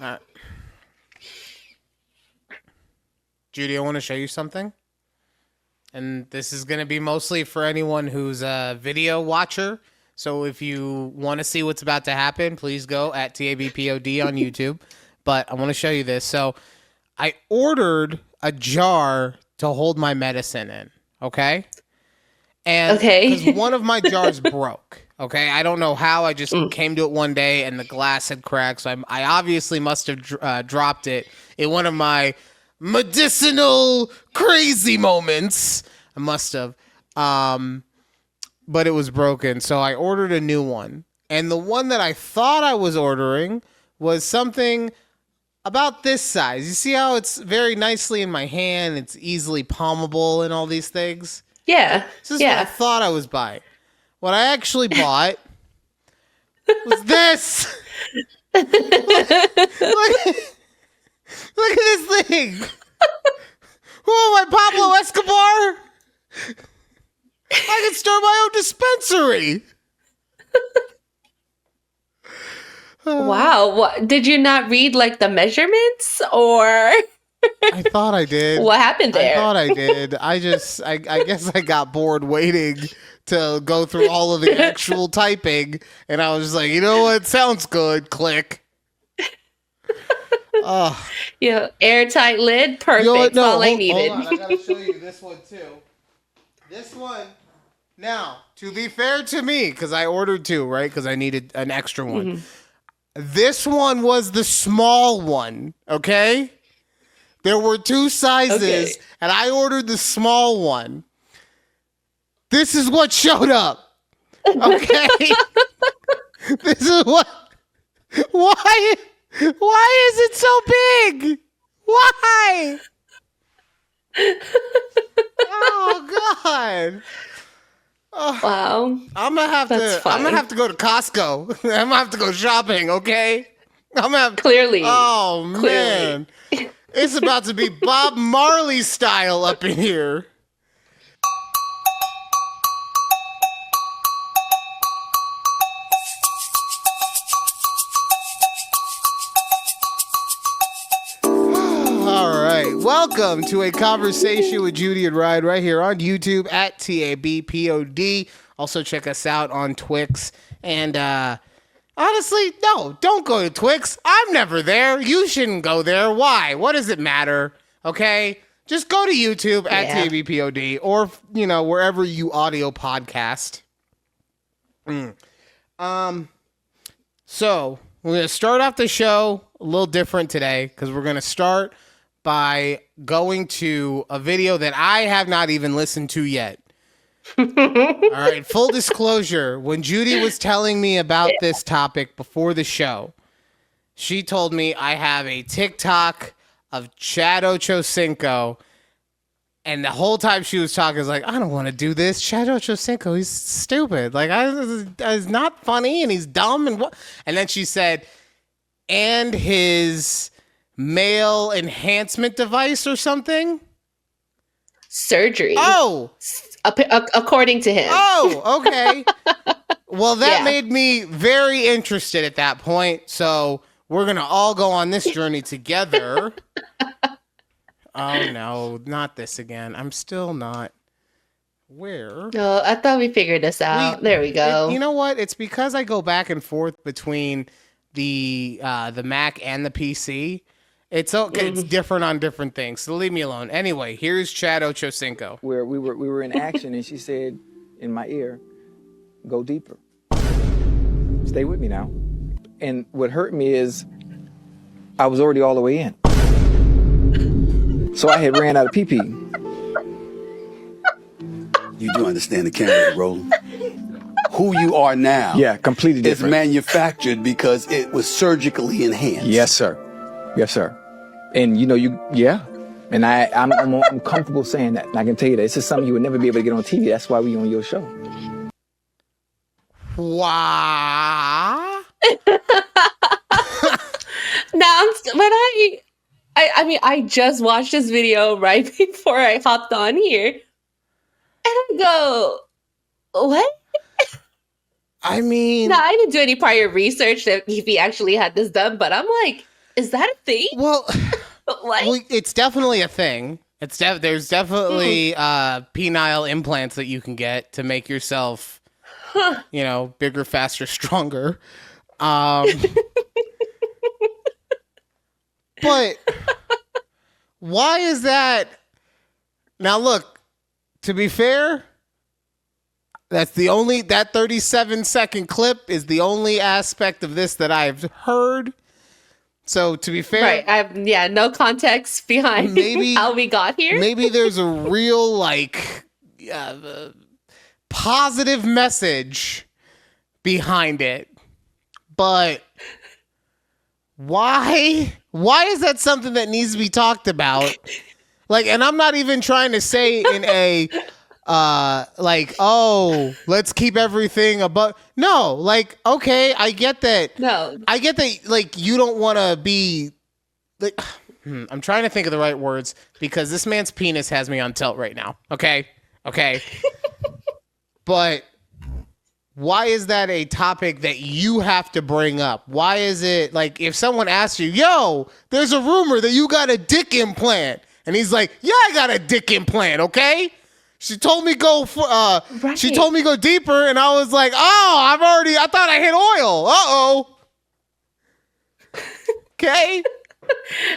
Uh, Judy, I want to show you something. And this is going to be mostly for anyone who's a video watcher. So if you want to see what's about to happen, please go at TABPOD on YouTube. But I want to show you this. So I ordered a jar to hold my medicine in. Okay. And because one of my jars broke. Okay. I don't know how. I just came to it one day and the glass had cracked. So I obviously must have dropped it in one of my medicinal crazy moments. I must have. But it was broken. So I ordered a new one. And the one that I thought I was ordering was something about this size. You see how it's very nicely in my hand? It's easily palmable and all these things. Yeah. This is what I thought I was buying. What I actually bought was this. Look at this thing. Who am I, Pablo Escobar? I can start my own dispensary. Wow. What, did you not read like the measurements or? I thought I did. What happened there? I thought I did. I guess I got bored waiting to go through all of the actual typing. And I was just like, you know what? Sounds good. Click. Oh. Yeah, airtight lid. Perfect. You know what? No, all I needed. Hold on. I gotta show you this one too. This one. Now, to be fair to me, because I ordered two, right? Because I needed an extra one. Mm-hmm. This one was the small one, okay? There were two sizes, and I ordered the small one. This is what showed up, okay? This is what... Why is it so big? Why? Oh, God. Oh, wow. I'm gonna have to go to Costco. I'm gonna have to go shopping, okay? Clearly. Oh man. It's about to be Bob Marley style up in here. Welcome to a conversation with Judy and Ryan right here on YouTube at TABPOD. Also check us out on Twix. And honestly, no, don't go to Twix. I'm never there. You shouldn't go there. Why? What does it matter? Okay? Just go to YouTube at TABPOD or, you know, wherever you audio podcast. So we're going to start off the show a little different today because we're going to start by going to a video that I have not even listened to yet. All right, full disclosure, when Judy was telling me about this topic before the show, she told me I have a TikTok of Chad Ochocinco, and the whole time she was talking, I was like, I don't want to do this. Chad Ochocinco, he's stupid. Like, he's not funny, and he's dumb, and what? And then she said, and his male enhancement device or something? Surgery. Oh! According to him. Oh, okay. Well, that made me very interested at that point. So we're going to all go on this journey together. Oh, no, not this again. I'm still not. Where? No, I thought we figured this out. There we go. You know what? It's because I go back and forth between the Mac and the PC. It's okay. It's different on different things. So leave me alone. Anyway, here's Chad Ochocinco. Where we were in action, and she said in my ear, "Go deeper. Stay with me now." And what hurt me is I was already all the way in, so I had ran out of pee-pee. You do understand the camera rolling. Who you are now, completely different. Is manufactured because it was surgically enhanced. Yes, sir. Yes, sir. And you know, and I'm comfortable saying that. And I can tell you that this is something you would never be able to get on TV. That's why we on your show. Wow. Now, but I mean, I just watched this video right before I hopped on here, and I go, what? I mean, no, I didn't do any prior research that if he actually had this done, but I'm like, Is that a thing? Well, What? it's definitely a thing. There's definitely penile implants that you can get to make yourself, bigger, faster, stronger. But why is that? Now, look, to be fair, that 37-second clip is the only aspect of this that I've heard. So to be fair, Right. I have no context behind how we got here. Maybe there's a real positive message behind it. But why is that something that needs to be talked about? And I'm not even trying to say in a let's keep everything above. No, okay, I get that. No. I get that, you don't want to be, I'm trying to think of the right words because this man's penis has me on tilt right now. Okay. But why is that a topic that you have to bring up? Why is it, if someone asks you, yo, there's a rumor that you got a dick implant. And he's like, yeah, I got a dick implant, okay? She told me Right. She told me go deeper, and I was like, oh, I thought I hit oil. Uh-oh. Okay.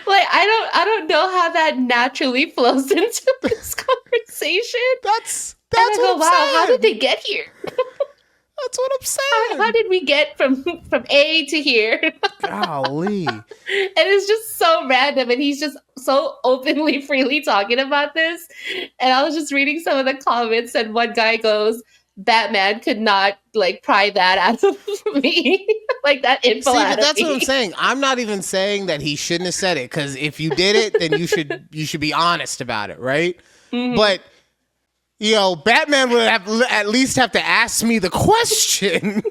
I don't know how that naturally flows into this conversation. That's And I go, what I'm wow, saying. how did they get here? That's what I'm saying. How did we get from A to here? Golly. And it's just so random, and he's just so openly, freely talking about this. And I was just reading some of the comments, and one guy goes, Batman could not pry that out of me. That info See, out but of that's me. what I'm saying. I'm not even saying that he shouldn't have said it, because if you did it, then you should be honest about it, right? Mm-hmm. But Batman would at least have to ask me the question.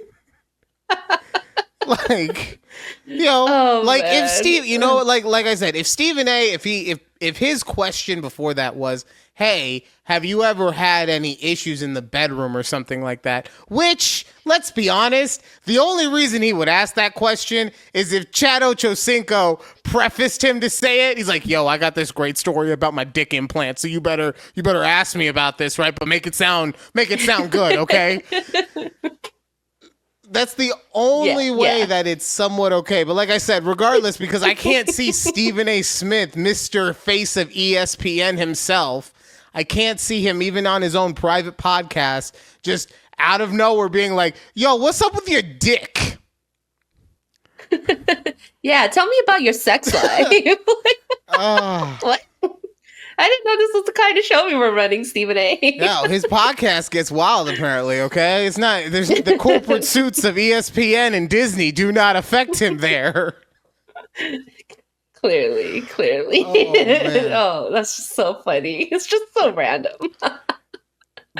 If Steve, like I said, if Stephen A, if his question before that was, hey, have you ever had any issues in the bedroom or something like that? Which, let's be honest, the only reason he would ask that question is if Chad Ochocinco prefaced him to say it. He's like, yo, I got this great story about my dick implant, so you better ask me about this, right? But make it sound good, okay? That's the only way that it's somewhat okay. But like I said, regardless, because I can't see Stephen A. Smith, Mr. Face of ESPN himself, I can't see him even on his own private podcast just out of nowhere being like, yo, what's up with your dick? Yeah, tell me about your sex life. What? I didn't know this was the kind of show we were running, Stephen A. No, his podcast gets wild, apparently, okay? It's not, there's the corporate suits of ESPN and Disney do not affect him there. Clearly. Oh, that's just so funny. It's just so random.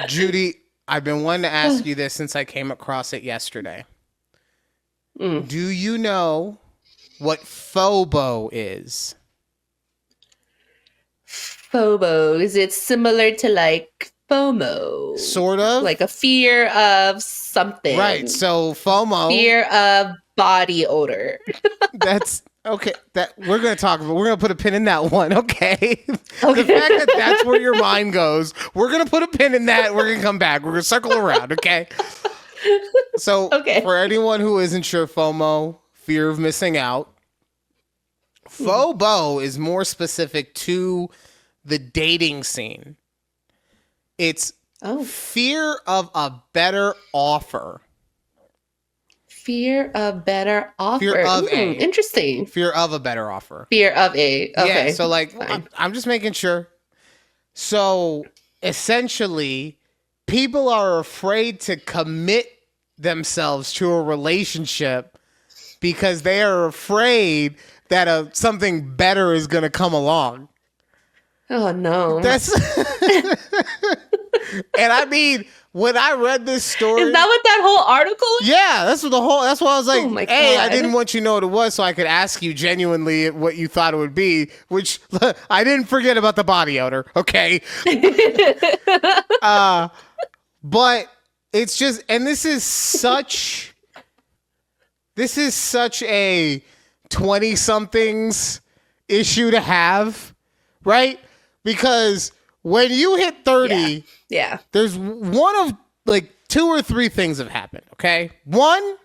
Judy, I've been wanting to ask you this since I came across it yesterday. Do you know what FOBO is? FOBO, is it similar to FOMO? Sort of. Like a fear of something. Right. So FOMO. Fear of body odor. That's okay. That we're going to talk about. We're going to put a pin in that one. Okay. The Okay. fact that that's where your mind goes. We're going to put a pin in that. We're going to come back. We're going to circle around. Okay. So for anyone who isn't sure, FOMO, fear of missing out. FOBO is more specific to the dating scene. It's fear of a better offer. Fear of better offer. Fear of a. Interesting. Fear of a better offer. Fear of a. Okay. Yeah, so I'm just making sure. So essentially, people are afraid to commit themselves to a relationship because they are afraid that something better is going to come along. Oh no. That's and I mean, when I read this story, is that what that whole article is? Yeah, that's why I was like, Oh my hey, I God. didn't want you to know what it was so I could ask you genuinely what you thought it would be, which I didn't forget about the body odor, okay? But it's just, and this is such a 20-somethings issue to have, right? Because when you hit 30, Yeah. there's one of like 2 or 3 things have happened, okay? One,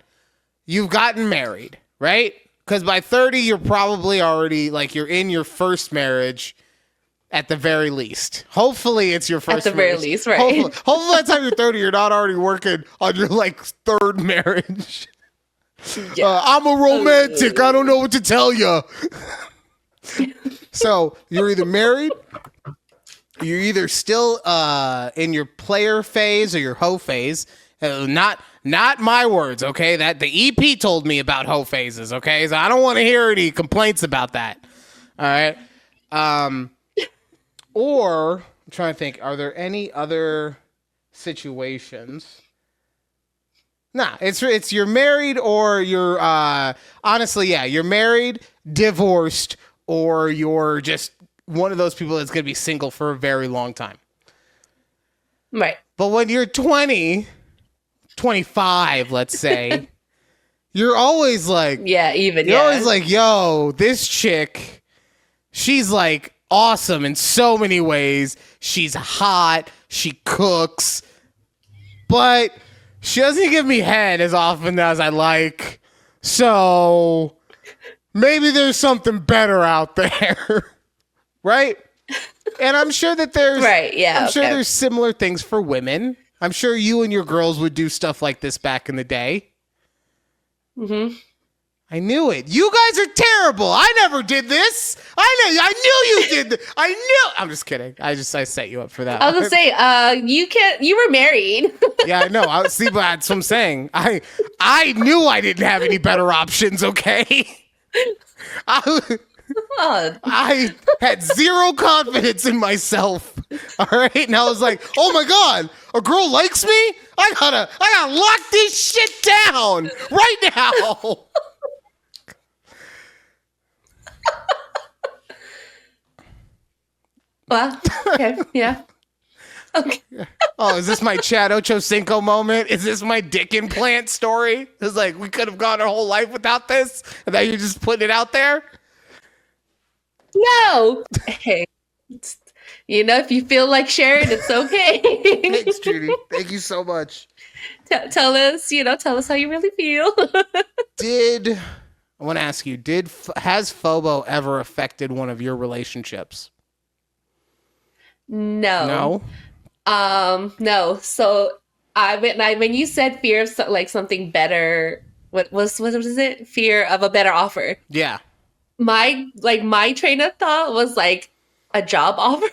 you've gotten married, right? Because by 30, you're probably already, like, you're in your first marriage at the very least. Hopefully, it's your first At the very marriage. least, right. Hopefully, by the time you're 30, you're not already working on your, like, 3rd marriage. Yeah. I'm a romantic. I don't know what to tell you. So, you're either married, you're either still in your player phase or your hoe phase. Not my words, okay? That the EP told me about hoe phases, okay? So I don't want to hear any complaints about that. All right. Or I'm trying to think, are there any other situations? Nah, it's you're married or you're honestly, yeah, you're married, divorced, or you're just one of those people that's gonna be single for a very long time. Right. But when you're 20, 25, let's say, you're always like, Yeah, even you're yeah. always like, yo, this chick, she's like awesome in so many ways. She's hot, she cooks, but she doesn't give me head as often as I like. So maybe there's something better out there. Right? And I'm sure that there's Right, yeah. I'm sure okay. there's similar things for women. I'm sure you and your girls would do stuff like this back in the day. Mm-hmm. I knew it. You guys are terrible. I never did this. I knew you did this. I knew. I'm just kidding. I set you up for that. I was gonna say, you were married. Yeah, I know. See, but that's what I'm saying. I knew I didn't have any better options. Okay. I had zero confidence in myself. All right. And I was like, oh my God, a girl likes me? I gotta lock this shit down right now. Well, okay, yeah. Okay. Oh, is this my Chad Ochocinco moment? Is this my dick implant story? It's like we could have gone our whole life without this, and now you're just putting it out there? No. Hey, if you feel like sharing, it's okay. Thanks, Judy. Thank you so much. Tell us, tell us how you really feel. I want to ask you, has FOBO ever affected one of your relationships? No. No. So when you said fear of something better, what was it? Fear of a better offer. Yeah. My train of thought was like a job offer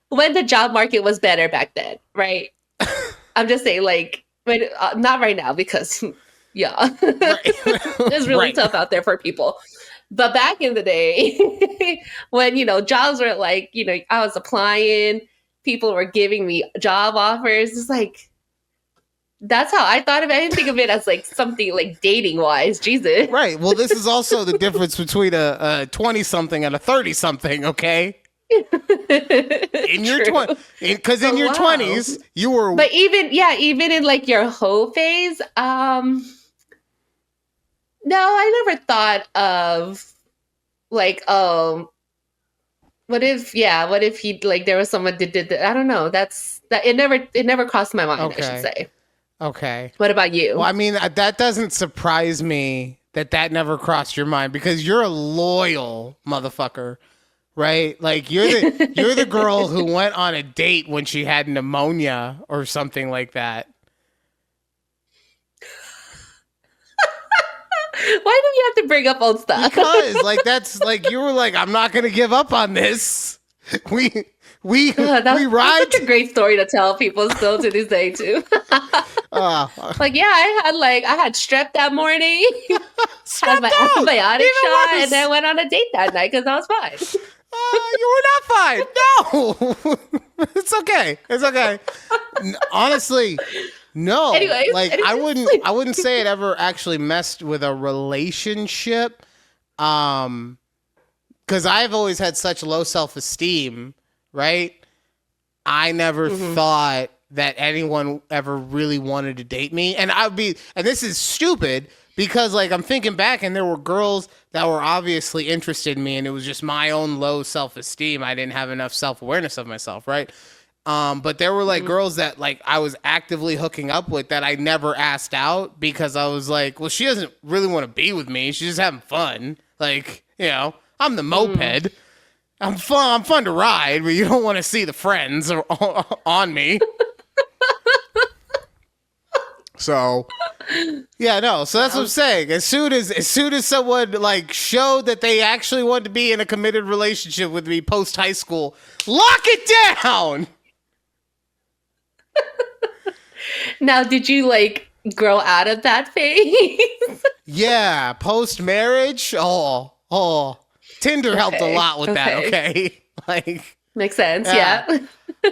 when the job market was better back then, right? I'm just saying, not right now because, yeah, it's really Right. tough out there for people. But back in the day, when jobs were I was applying, people were giving me job offers. It's like that's how I thought of it. I didn't think of it as something dating wise. Jesus. Right. Well, this is also the difference between a 20-something and a 30-something, okay? In your 20s, because in your 20s, you were. But even in your hoe phase, no, I never thought of what if he there was someone that did that? I don't know. It never crossed my mind, Okay. I should say. Okay. What about you? Well, I mean, that doesn't surprise me that never crossed your mind because you're a loyal motherfucker, right? Like you're the girl who went on a date when she had pneumonia or something like that. Why do you have to bring up old stuff? Because that's you were like, I'm not gonna give up on this. We ride. That's such a great story to tell people still to this day too. I had strep that morning. Had my antibiotic shot, and then went on a date that night because I was fine. You were not fine. No, it's okay. It's okay. Honestly, no. Anyways. I wouldn't say it ever actually messed with a relationship. Because I've always had such low self-esteem, right? I never thought that anyone ever really wanted to date me. And and this is stupid, Because like I'm thinking back and there were girls that were obviously interested in me and it was just my own low self-esteem. I didn't have enough self-awareness of myself, right? But there were like girls that like I was actively hooking up with that I never asked out because I was like, well, she doesn't really want to be with me. She's just having fun. Like, you know, I'm the moped. I'm fun to ride, but you don't want to see the friends on me. So, yeah, no. So that's what I'm saying. As soon as someone like showed that they actually wanted to be in a committed relationship with me post high school, lock it down. Now, did you like grow out of that phase? Yeah, post marriage. Oh, Tinder helped a lot with that. Okay, like makes sense. Yeah.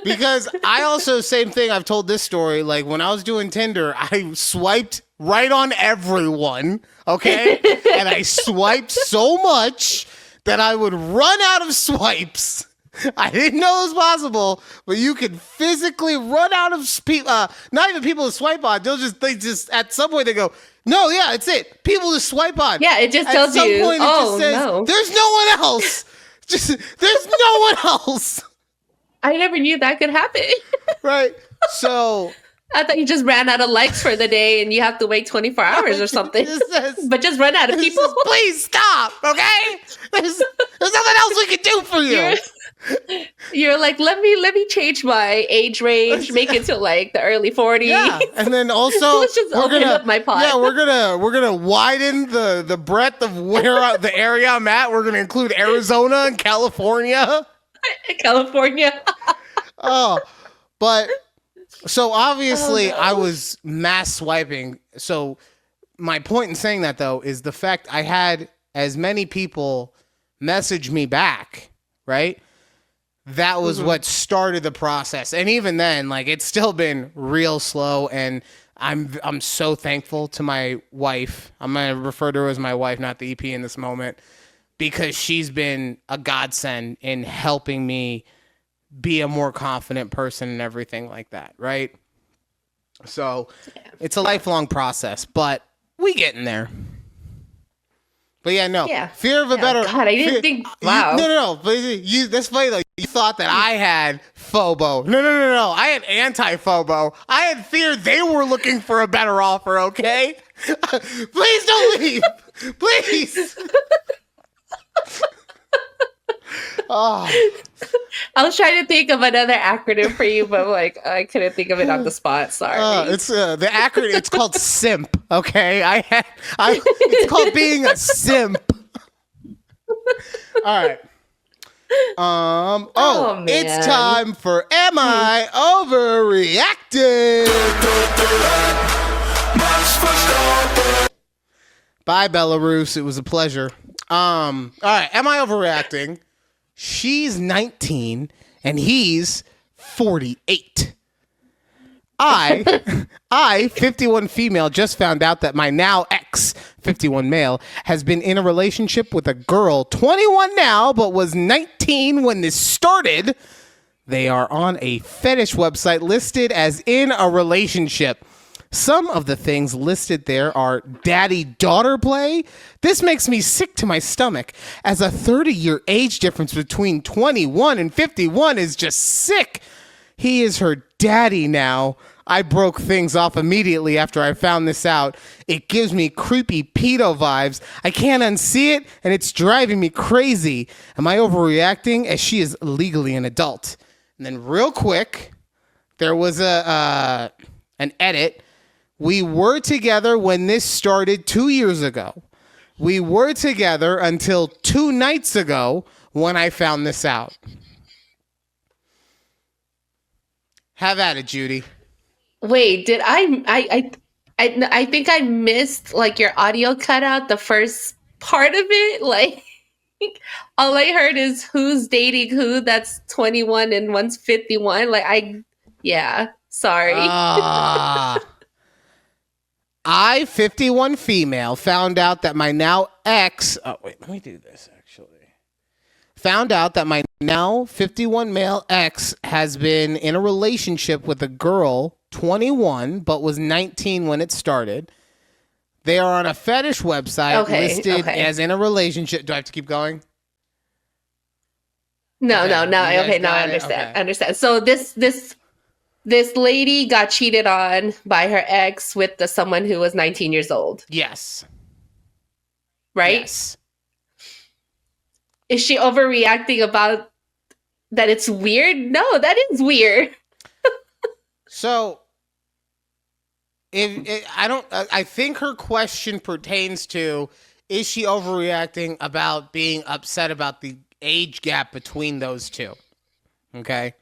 Because I also same thing. I've told this story. Like when I was doing Tinder, I swiped right on everyone. Okay, and I swiped so much that I would run out of swipes. I didn't know it was possible, but you can physically run out of not even people to swipe on. They just at some point they go, no, yeah, it's it. People to swipe on. Yeah, it just at tells some you. Point, it just says, no, there's no one else. There's no one else. I never knew that could happen. Right. So I thought you just ran out of likes for the day and you have to wait 24 hours or something. But just run out of people. Please stop, okay? There's nothing else we can do for you. You're like, let me change my age range, make it to like the early 40s. Yeah, and then also let's just open up my pod. Yeah, we're gonna widen the breadth of where the area I'm at. We're gonna include Arizona and California. California. Oh, but so obviously I was mass swiping. So my point in saying that though is the fact I had as many people message me back, right? That was what started the process. And even then, like it's still been real slow and I'm so thankful to my wife. I'm going to refer to her as my wife, not the EP in this moment, because she's been a godsend in helping me be a more confident person and everything like that, right? So it's a lifelong process, but we getting there. But yeah, no. Yeah. Fear of a better. God, I didn't think. Wow. No. But that's funny though. You thought that I had FOBO. No. I had anti-FOBO. I had fear they were looking for a better offer. Okay. Please don't leave. Please. Oh. I was trying to think of another acronym for you, but like I couldn't think of it on the spot. Sorry. It's the acronym. It's called SIMP. Okay, it's called being a simp. All right. Man. It's time for Am I Overreacting? Bye, Belarus. It was a pleasure. All right. Am I overreacting? She's 19 and he's 48. I, 51 female, just found out that my now ex, 51 male, has been in a relationship with a girl, 21 now, but was 19 when this started. They are on a fetish website listed as in a relationship. Some of the things listed there are daddy-daughter play. This makes me sick to my stomach, as a 30-year age difference between 21 and 51 is just sick. He is her daddy now. I broke things off immediately after I found this out. It gives me creepy pedo vibes. I can't unsee it, and it's driving me crazy. Am I overreacting, as she is legally an adult? And then real quick, there was an edit. We were together when this started 2 years ago. We were together until 2 nights ago when I found this out. Have at it, Judy. Wait, did I think I missed like your audio cut out the first part of it. Like all I heard is who's dating who that's 21 and one's 51. Sorry. I, 51 female, found out that my now ex... Oh, wait, let me do this, actually. Found out that my now 51 male ex has been in a relationship with a girl, 21, but was 19 when it started. They are on a fetish website listed okay. as in a relationship. Do I have to keep going? No, Okay, no, no. you guys Okay, now I got it? understand. Okay. I understand. So this lady got cheated on by her ex with someone who was 19 years old, Yes. right? Yes. Is she overreacting about that it's weird? No, that is weird. So, I think her question pertains to, is she overreacting about being upset about the age gap between those two? Okay.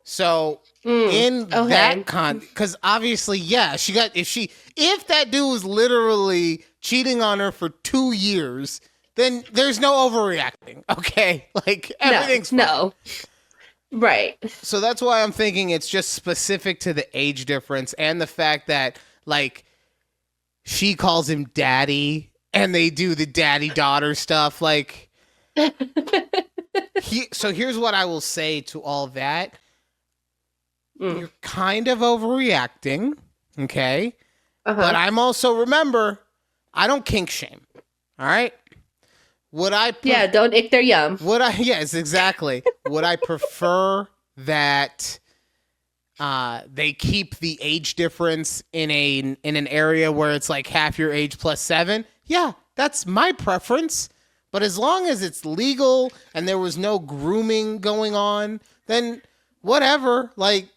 So in that because obviously, yeah, if that dude was literally cheating on her for 2 years, then there's no overreacting. Okay. Like everything's fine. No. Right. So that's why I'm thinking it's just specific to the age difference and the fact that, like, she calls him daddy and they do the daddy-daughter stuff. Like, so here's what I will say to all that. You're kind of overreacting, okay? But I'm also, remember, I don't kink shame, all right? Don't ick their yum. Yes, exactly. Would I prefer that they keep the age difference in an area where it's like half your age plus 7? Yeah, that's my preference. But as long as it's legal and there was no grooming going on, then whatever. Like,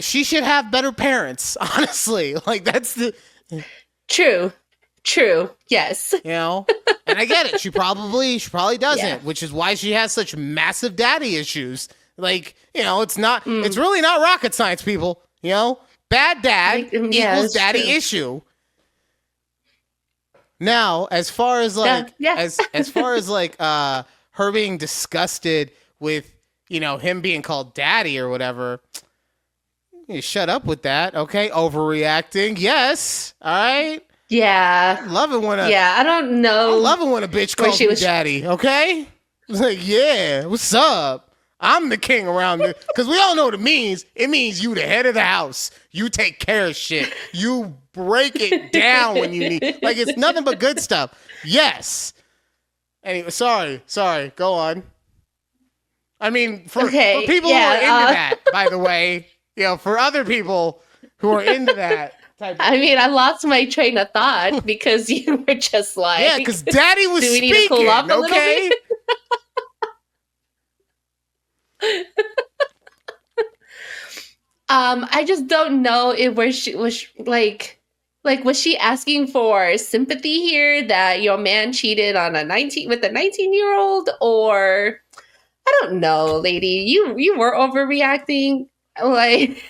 she should have better parents, honestly. Like, that's the... True. Yes. You know? And I get it. She probably doesn't, which is why she has such massive daddy issues. Like, you know, it's really not rocket science, people. You know? Bad dad equals daddy issue. Now, as far as like as far as like her being disgusted with, you know, him being called daddy or whatever, you shut up with that, okay? Overreacting. Yes. All right. Yeah. I love it when I don't know. I love it when a bitch calls me daddy, okay? It's like, yeah, what's up? I'm the king around this. Because we all know what it means. It means you the head of the house. You take care of shit. You break it down when you need. Like, it's nothing but good stuff. Yes. Anyway, sorry. Go on. I mean, for people who are into that, by the way, you know, for other people who are into that. I mean, I lost my train of thought because you were just like... Yeah, because daddy was speaking, need to cool off a little okay? bit? I just don't know if she was like was she asking for sympathy here that your man cheated on with a 19-year-old, or I don't know, lady, you were overreacting, like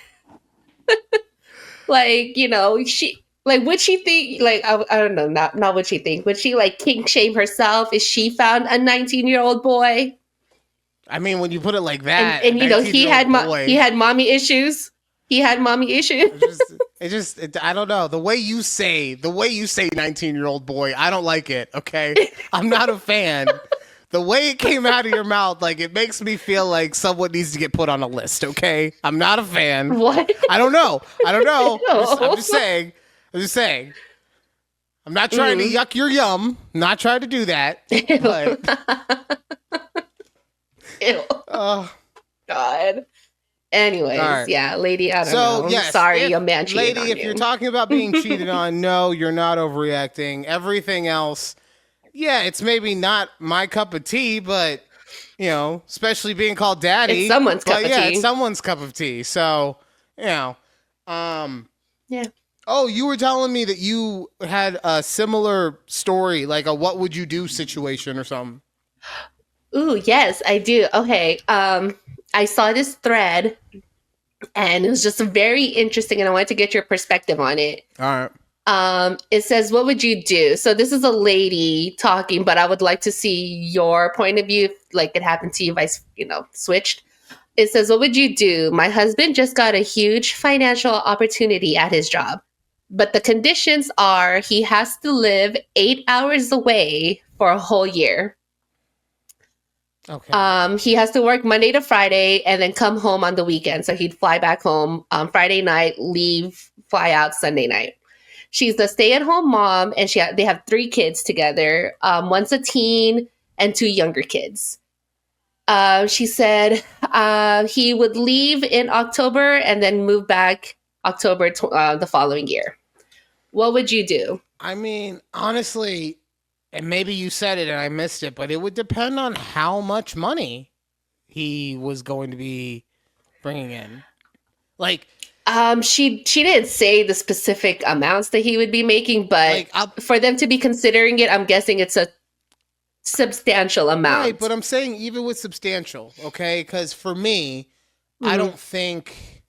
like, you know, she like, would she think like I don't know, not what she think, would she like kink shame herself if she found a 19-year-old boy? I mean, when you put it like that, and you know, he had mommy issues. He had mommy issues. I don't know. The way you say 19-year-old boy, I don't like it, okay? I'm not a fan. The way it came out of your mouth, like, it makes me feel like someone needs to get put on a list, okay? I'm not a fan. What? I don't know. No. I'm just saying. I'm not trying to yuck your yum. I'm not trying to do that. But... Ew. Oh, God. Anyways, right. Yeah, lady, I don't know. Yes, sorry, your man cheated lady, on if you. you're talking about being cheated on, no, you're not overreacting. Everything else, yeah, it's maybe not my cup of tea, but, you know, especially being called daddy. It's someone's cup of tea. It's someone's cup of tea. So, you know. Yeah. Oh, you were telling me that you had a similar story, like a what would you do situation or something. Ooh, yes, I do. Okay. I saw this thread and it was just very interesting and I wanted to get your perspective on it. All right. It says, what would you do? So this is a lady talking, but I would like to see your point of view, like it happened to you if I, switched. It says, what would you do? My husband just got a huge financial opportunity at his job, but the conditions are he has to live 8 hours away for a whole year. Okay. He has to work Monday to Friday and then come home on the weekend. So he'd fly back home Friday night, fly out Sunday night. She's a stay-at-home mom, and they have 3 kids together. One's a teen and 2 younger kids. She said he would leave in October and then move back October the following year. What would you do? I mean, honestly, and maybe you said it and I missed it, but it would depend on how much money he was going to be bringing in. Like, she didn't say the specific amounts that he would be making, but like, for them to be considering it, I'm guessing it's a substantial amount. Right, but I'm saying even with substantial, okay? Because for me, I don't think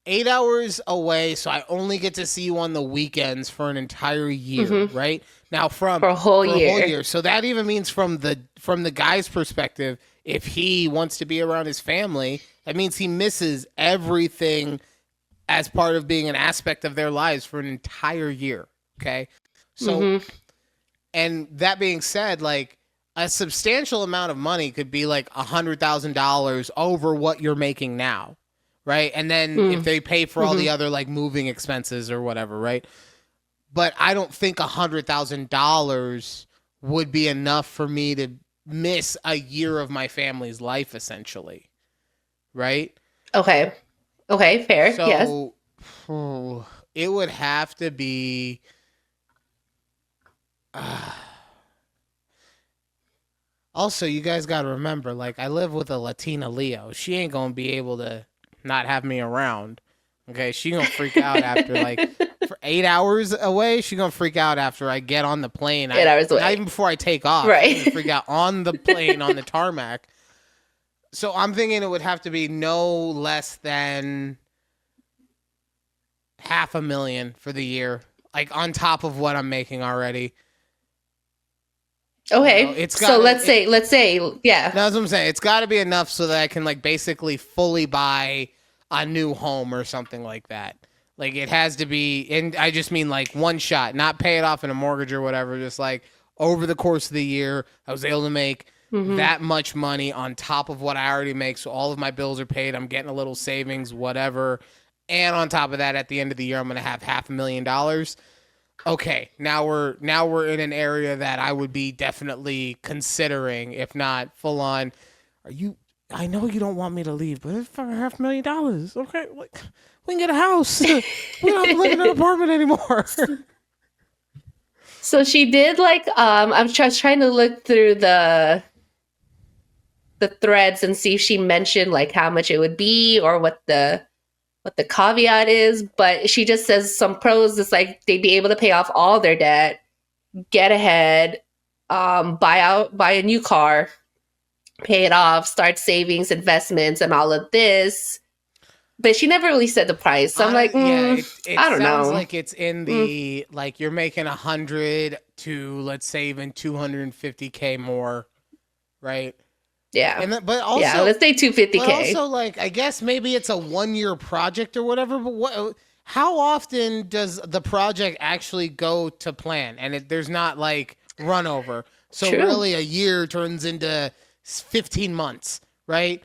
8 hours away, so I only get to see you on the weekends for an entire year, right? Now for a whole year. So that even means from the guy's perspective, if he wants to be around his family, that means he misses everything as part of being an aspect of their lives for an entire year, okay? So and that being said, like a substantial amount of money could be like $100,000 over what you're making now, right? And then if they pay for all the other like moving expenses or whatever, right? But I don't think $100,000 would be enough for me to miss a year of my family's life, essentially, right? Okay, fair. So Yes. It would have to be. Also, you guys got to remember, like, I live with a Latina Leo. She ain't going to be able to not have me around. Okay, she going to freak out after, like, for 8 hours away. She going to freak out after I get on the plane. 8 hours away. Not even before I take off. Right. She's gonna freak out on the plane, on the tarmac. So I'm thinking it would have to be no less than $500,000 for the year. Like, on top of what I'm making already. Okay, You know, so let's say, yeah. That's what I'm saying. It's got to be enough so that I can like basically fully buy a new home or something like that. Like it has to be, and I just mean like one shot, not pay it off in a mortgage or whatever. Just like over the course of the year, I was able to make that much money on top of what I already make. So all of my bills are paid. I'm getting a little savings, whatever. And on top of that, at the end of the year, I'm going to have $500,000. Okay, now we're in an area that I would be definitely considering, if not full on. I know you don't want me to leave, but it's for $500,000. Okay, we can get a house. We don't have to live in an apartment anymore. So she did like I'm just trying to look through the threads and see if she mentioned like how much it would be or what the caveat is, but she just says some pros is like they'd be able to pay off all their debt, get ahead, buy a new car, pay it off, start savings, investments, and all of this. But she never really said the price. So I'm like, it I don't know. Sounds like it's in the like you're making 100 to let's say even 250K more, right? Yeah. And but also, yeah, let's say 250K. But also, like, I guess maybe it's a 1-year project or whatever. But how often does the project actually go to plan? And there's not like run over. So True. really, a year turns into 15 months, right?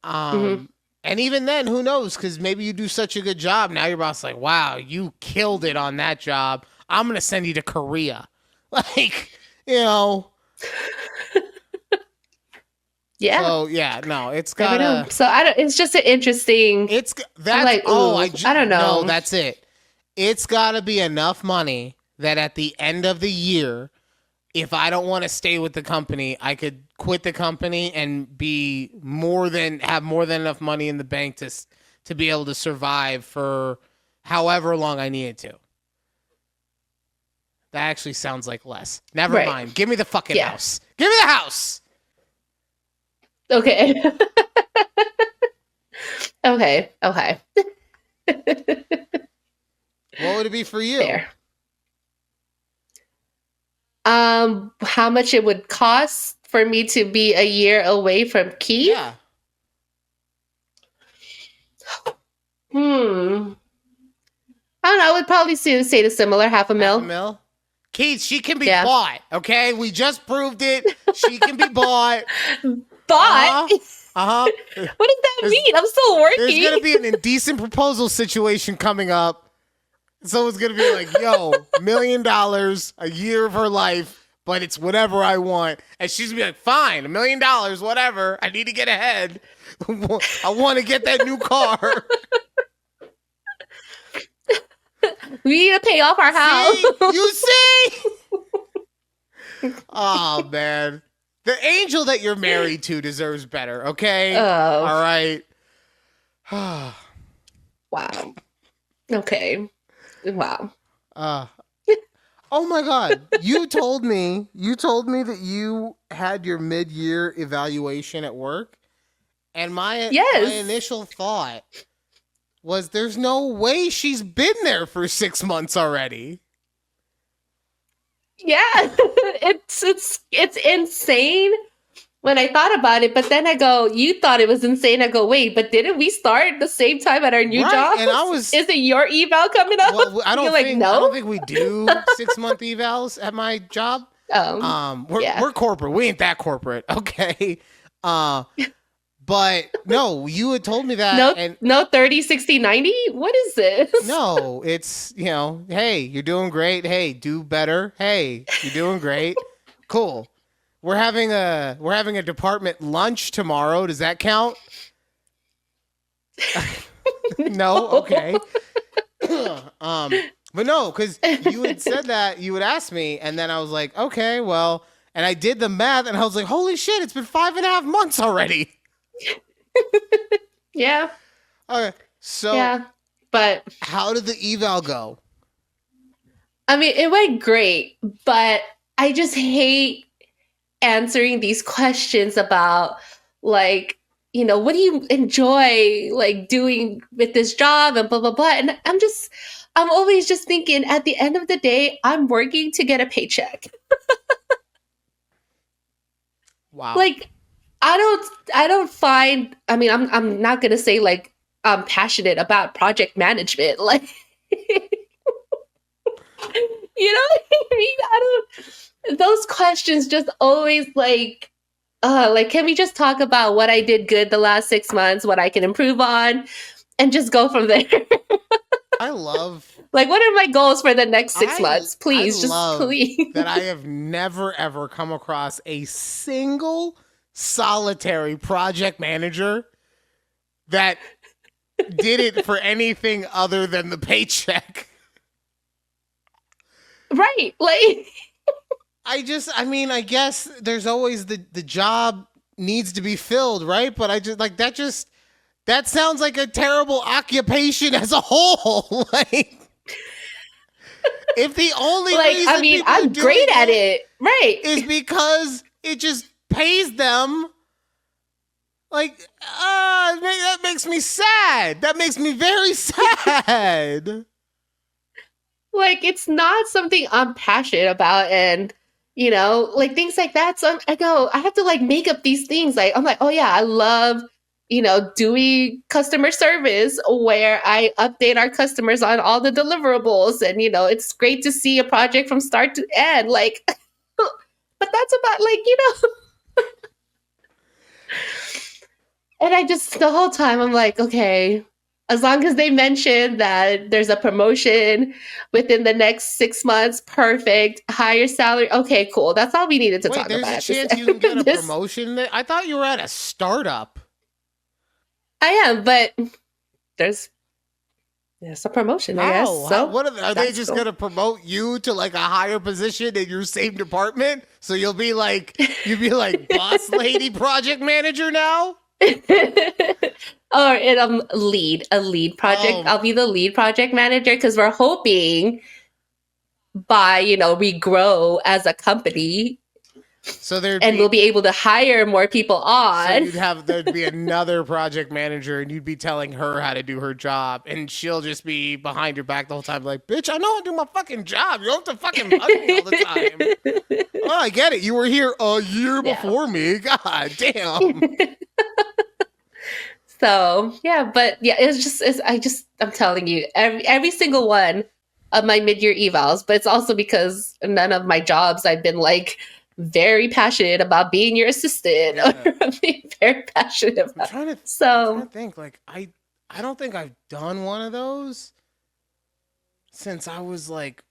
And even then, who knows? Because maybe you do such a good job. Now your boss is like, wow, you killed it on that job. I'm gonna send you to Korea, like, you know. Yeah. So yeah, no, it's gotta. So it's just an interesting. It's that's I'm like, I don't know. No, that's it. It's gotta be enough money that at the end of the year, if I don't want to stay with the company, I could quit the company and have more than enough money in the bank to be able to survive for however long I needed to. That actually sounds like less. Never mind. Give me the fucking house. Give me the house. Okay. okay. What would it be for you? Fair. How much it would cost for me to be a year away from Keith? Yeah. I don't know. I would probably say the similar $500,000. $500,000? Keith, she can be bought. Okay, we just proved it. She can be bought. Bought? What does that mean? I'm still working. There's gonna be an indecent proposal situation coming up. Someone's gonna be like, yo, $1 million a year of her life, but it's whatever I want. And she's gonna be like, fine, $1 million, whatever. I need to get ahead. I want to get that new car. We need to pay off our house. See? You see? Oh, man. The angel that you're married to deserves better, okay? Oh. All right. Wow. Okay. Wow. Oh my God. You told me that you had your mid-year evaluation at work. And my initial thought was there's no way she's been there for 6 months already. Yeah. It's insane when I thought about it, but then I go, you thought it was insane. I go, wait, but didn't we start the same time at our new job? And I was, is it your eval coming up? well, I don't You're think, no? I don't think we do 6-month evals at my job. We're corporate. We ain't that corporate. Okay. But no, you had told me that. No 30, 60, 90? What is this? No, it's, hey, you're doing great. Hey, do better. Hey, you're doing great. Cool. We're having a department lunch tomorrow. Does that count? No? Okay. But no, because you had said that, you would ask me, and then I was like, okay, well, and I did the math, and I was like, holy shit, it's been 5.5 months already. Yeah. Okay. So yeah, but how did the eval go? I mean, it went great, but I just hate answering these questions about like, what do you enjoy like doing with this job and blah, blah, blah. And I'm always just thinking at the end of the day, I'm working to get a paycheck. Wow. Like, I don't find, I mean, I'm not going to say like I'm passionate about project management. Like, you know what I mean? Those questions just always like, can we just talk about what I did good the last 6 months, what I can improve on, and just go from there? I love. Like, what are my goals for the next 6 months? Please, please. That I have never, ever come across a single solitary project manager that did it for anything other than the paycheck. Right. Like, I guess there's always the job needs to be filled, right? But I just like that sounds like a terrible occupation as a whole. Like, if the only reason I'm great at it, right? Is because it just pays them. Like, that makes me sad. That makes me very sad. Like, it's not something I'm passionate about, and like things like that. So I have to like make up these things. Like, I'm like, oh yeah, I love, doing customer service where I update our customers on all the deliverables, and it's great to see a project from start to end. Like, but that's about like, and I just the whole time I'm like, okay. As long as they mention that there's a promotion within the next 6 months, perfect. Higher salary. Okay, cool. That's all we needed to talk about. There's a chance you can get a promotion? I thought you were at a startup. I am, but there's a promotion, I guess. So are they just going to promote you to like a higher position in your same department? So you'll be like boss lady project manager now? Or a lead project. I'll be the lead project manager because we're hoping by we grow as a company, so we'll be able to hire more people on. So there'd be another project manager, and you'd be telling her how to do her job, and she'll just be behind your back the whole time, like, bitch, I know how to do my fucking job. You don't have to fucking bug me all the time. Oh, I get it. You were here a year before me. God damn. So yeah, but yeah, I'm telling you, every single one of my mid-year evals, but it's also because none of my jobs I've been like very passionate about being your assistant or being very passionate about. I'm trying to think, like I don't think I've done one of those. since I was like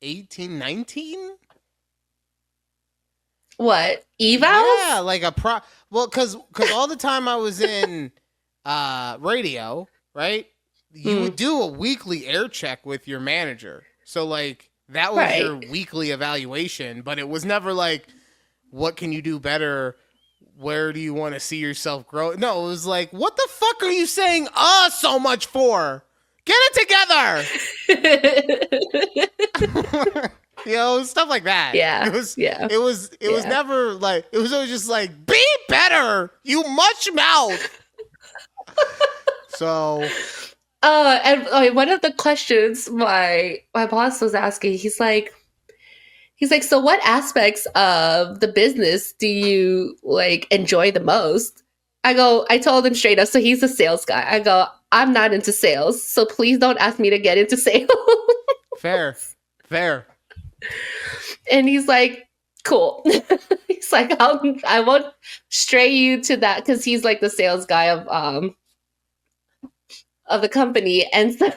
18, 19. What? Evals? Yeah, like well, cause all the time I was in radio, right? You would do a weekly air check with your manager. So like that was your weekly evaluation, but it was never like, what can you do better? Where do you want to see yourself grow? No, it was like, what the fuck are you saying so much for? Get it together. Stuff like that. Yeah. It was never like, it was always just like, be better, you much mouth. So and one of the questions my boss was asking, he's like, so what aspects of the business do you like enjoy the most? I told him straight up, so he's a sales guy. I go, I'm not into sales, so please don't ask me to get into sales. Fair. And he's like, cool. He's like, I won't stray you to that, because he's like the sales guy of the company. And so,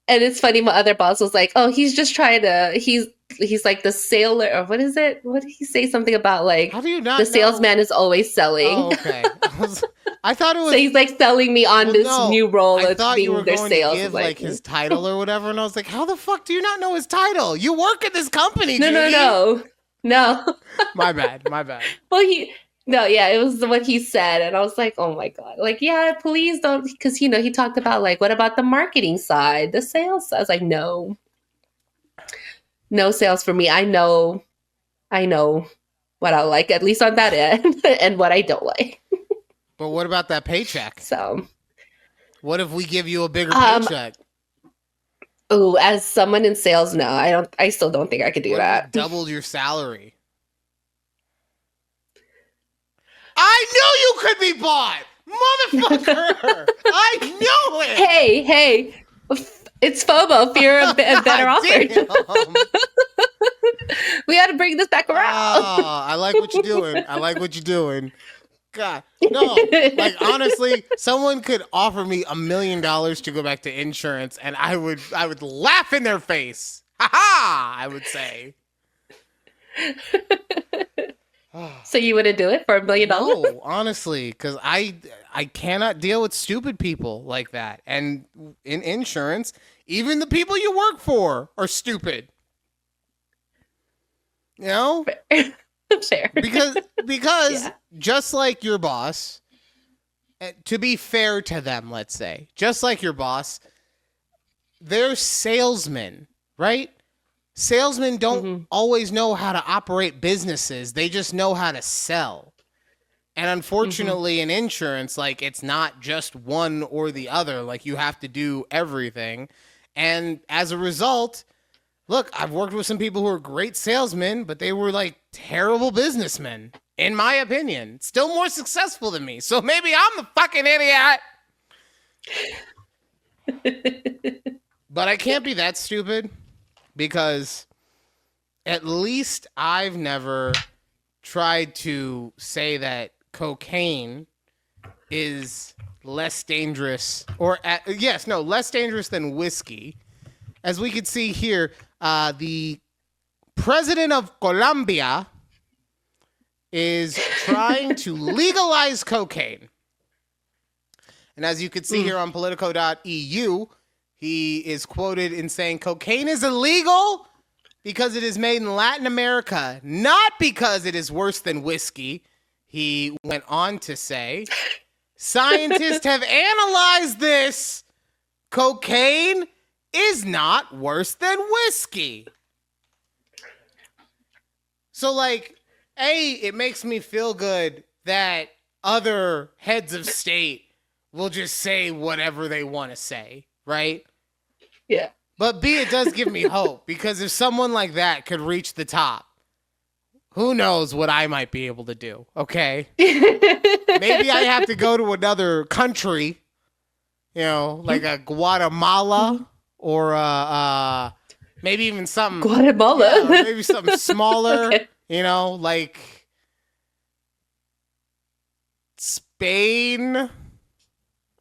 and it's funny, my other boss was like, oh, he's just trying to, he's like the sailor, or what is it? What did he say? Something about like, how do you not the salesman is always selling. Oh, okay. I thought it was. So he's like selling me on this new role of being their sales. To give like his title or whatever, and I was like, how the fuck do you not know his title? You work at this company. No. My bad. Well, it was what he said, and I was like, oh my god, like, yeah, please don't, because he talked about like, what about the marketing side, the sales side? I was like, no sales for me. I know what I like, at least on that end, and what I don't like. But what about that paycheck? So, what if we give you a bigger paycheck? Oh, as someone in sales, no, I still don't think I could do what that. If you doubled your salary. I knew you could be bought, motherfucker. I knew it. Hey, it's FOBO, fear of better offer. We got to bring this back around. I like what you're doing. God, no. Like, honestly, someone could offer me $1 million to go back to insurance, and I would laugh in their face. Ha ha! I would say. So you wouldn't do it for $1 million? No, honestly, because I cannot deal with stupid people like that. And in insurance, even the people you work for are stupid. You know? Fair. Because yeah. Just like your boss, to be fair to them, let's say, just like your boss, they're salesmen, right? Salesmen don't always know how to operate businesses. They just know how to sell. And unfortunately, in insurance, like, it's not just one or the other. Like, you have to do everything. And as a result, look, I've worked with some people who are great salesmen, but they were like terrible businessmen, in my opinion. Still more successful than me. So maybe I'm the fucking idiot. But I can't be that stupid, because at least I've never tried to say that cocaine is less dangerous, or less dangerous than whiskey. As we can see here, the president of Colombia is trying to legalize cocaine. And as you can see here on Politico.eu, he is quoted in saying, cocaine is illegal because it is made in Latin America, not because it is worse than whiskey. He went on to say, scientists have analyzed this. Cocaine is not worse than whiskey. So, like, it makes me feel good that other heads of state will just say whatever they want to say, right? Yeah. But B, it does give me hope, because if someone like that could reach the top, who knows what I might be able to do, okay? Maybe I have to go to another country, like a Guatemala, or maybe even something. Guatemala? Maybe something smaller, Okay. Like Spain.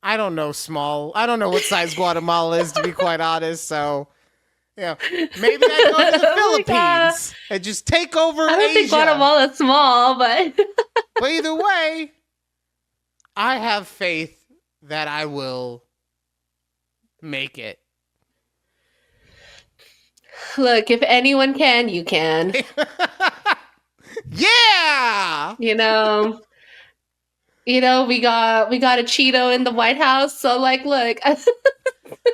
I don't know small. I don't know what size Guatemala is, to be quite honest. So, yeah, maybe I go to the Oh my God. Philippines and just take over I don't think Asia. Guatemala's small, but But either way, I have faith that I will make it. look, if anyone can, you can. Yeah. You know, we got a Cheeto in the White House, so like, look.